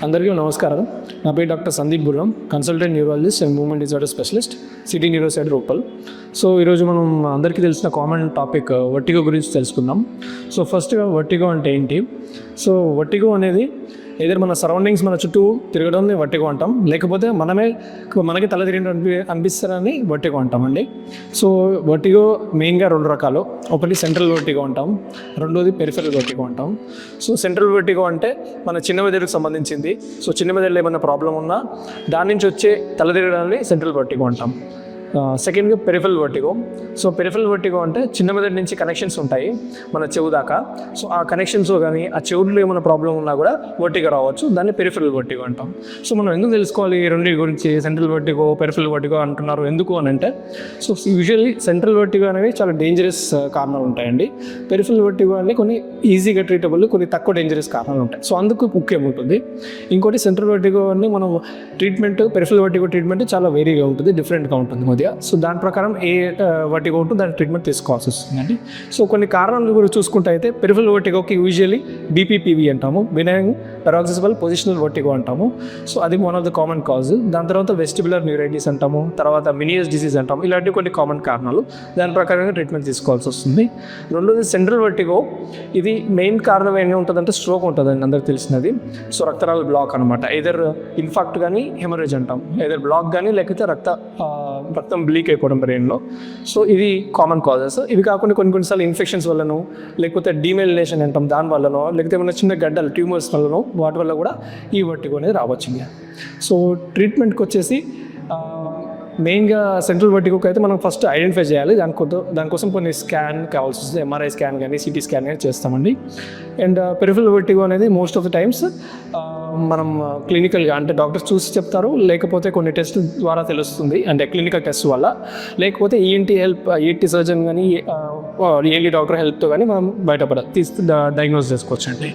అందరికీ నమస్కారం. నా పేరు doctor Sandeep Burram, consultant neurologist and movement disorder specialist, City Neuro సైడ్ రూపల్. సో ఈరోజు మనం అందరికీ తెలిసిన కామన్ టాపిక్ వర్టిగో గురించి తెలుసుకుందాం. సో ఫస్ట్గా వర్టిగో అంటే ఏంటి? సో వర్టిగో అనేది ఏదైనా మన సరౌండింగ్స్ మన చుట్టూ తిరగడం వర్టిగో అంటాం, లేకపోతే మనకి తల తిరిగినట్టు అనిపిస్తారని వర్టిగో అంటామండి. సో వర్టిగో మెయిన్గా రెండు రకాలు. ఒకటి సెంట్రల్ వర్టిగో అంటాం, రెండోది పెరిఫెరల్ వర్టిగో అంటాం. సో సెంట్రల్ వర్టిగో అంటే మన చిన్న మెదడుకు సంబంధించింది. సో చిన్న మెదడులో ఏమైనా ప్రాబ్లం ఉన్నా దాని నుంచి వచ్చే తల తిరగడాన్ని సెంట్రల్ వర్టిగో అంటాం. సెకండ్గా peripheral vertigo. So peripheral vertigo అంటే చిన్న మెదడు నుంచి కనెక్షన్స్ ఉంటాయి మన చెవు దాకా. సో ఆ కనెక్షన్స్ కానీ ఆ చెవుల్లో ఏమైనా ప్రాబ్లం ఉన్నా కూడా వర్టిగో రావచ్చు, దాన్ని పెరిఫెరల్ వర్టిగో అంటాం. సో మనం ఎందుకు తెలుసుకోవాలి ఈ రెండు గురించి? సెంట్రల్ వర్టిగో, పెరిఫెరల్ వర్టిగో అంటున్నారు ఎందుకు అని అంటే, సో యూజువల్లీ సెంట్రల్ వర్టిగో అనేవి చాలా డేంజరస్ కారణాలు ఉంటాయండి. పెరిఫెరల్ వర్టిగో అనేది కొన్ని ఈజీగా ట్రీటబుల్, కొన్ని తక్కువ డేంజరస్ కారణాలు ఉంటాయి. సో అందుకు ముఖ్యం ఉంటుంది. ఇంకోటి సెంట్రల్ వర్టిగో అని మనం ట్రీట్మెంట్, పెరిఫెరల్ వర్టిగో ట్రీట్మెంట్ చాలా వేరీగా ఉంటుంది, డిఫరెంట్గా ఉంటుంది కొద్దిగా. సో దాని ప్రకారం ఏ వర్టిగో ఉంటుందో దాని ట్రీట్మెంట్ తీసుకోవాల్సి వస్తుందండి. సో కొన్ని కారణాలు కూడా చూసుకుంటే అయితే పెరిఫెరల్ వర్టిగోకి యూజువల్లీ బీపీపీవీ అంటాము, బినైన్ పెరాక్సిపల్ పొజిషనల్ వర్టిగో అంటాము. సో అది one of the common cause. దాని తర్వాత వెస్టిబులర్ న్యూరైటిస్ అంటాము, తర్వాత మినియస్ డిసీజ్ అంటాము. ఇలాంటి కొన్ని కామన్ కారణాలు, దాని ప్రకారంగా ట్రీట్మెంట్ తీసుకోవాల్సి వస్తుంది. రెండోది సెంట్రల్ వర్టిగో. ఇది మెయిన్ కారణం ఏమి ఉంటుందంటే స్ట్రోక్ ఉంటుందండి, అందరికి తెలిసినది. సో రక్తనాళ బ్లాక్ అనమాట. ఎదర్ ఇన్ఫాక్ట్ కానీ హెమరేజ్ అంటాం, ఎదర్ బ్లాక్ కానీ లేకపోతే రక్తం బ్లీక్ అయిపోవడం బ్రెయిన్లో. సో ఇది కామన్ కాజెస్. ఇవి కాకుండా కొన్నిసార్లు ఇన్ఫెక్షన్స్ వల్లనో, లేకపోతే డీమెలినేషన్ అంటాం దాని వల్లనో, లేకపోతే ఏమైనా చిన్న గడ్డలు ట్యూమర్స్ వల్లనో, వాటి వల్ల కూడా ఈ వర్టిగో అనేది రావచ్చు. సో ట్రీట్మెంట్కి వచ్చేసి మెయిన్గా సెంట్రల్ వర్టిగోకి అయితే మనం ఫస్ట్ ఐడెంటిఫై చేయాలి. దానికోసం కొన్ని స్కాన్ కావాల్సి వస్తుంది, ఎంఆర్ఐ స్కాన్ కానీ సిటీ స్కాన్ కానీ చేస్తామండి. అండ్ పెరిఫెరల్ వర్టిగో అనేది మోస్ట్ ఆఫ్ ద టైమ్స్ మనం క్లినికల్గా అంటే డాక్టర్స్ చూసి చెప్తారు, లేకపోతే కొన్ని టెస్ట్ ద్వారా తెలుస్తుంది, అంటే క్లినికల్ టెస్ట్ వల్ల, లేకపోతే ఈఎన్టీ సర్జన్ కానీ ఈఎన్టీ డాక్టర్ హెల్ప్తో కానీ మనం డయాగ్నోస్ చేసుకోవచ్చు అండి.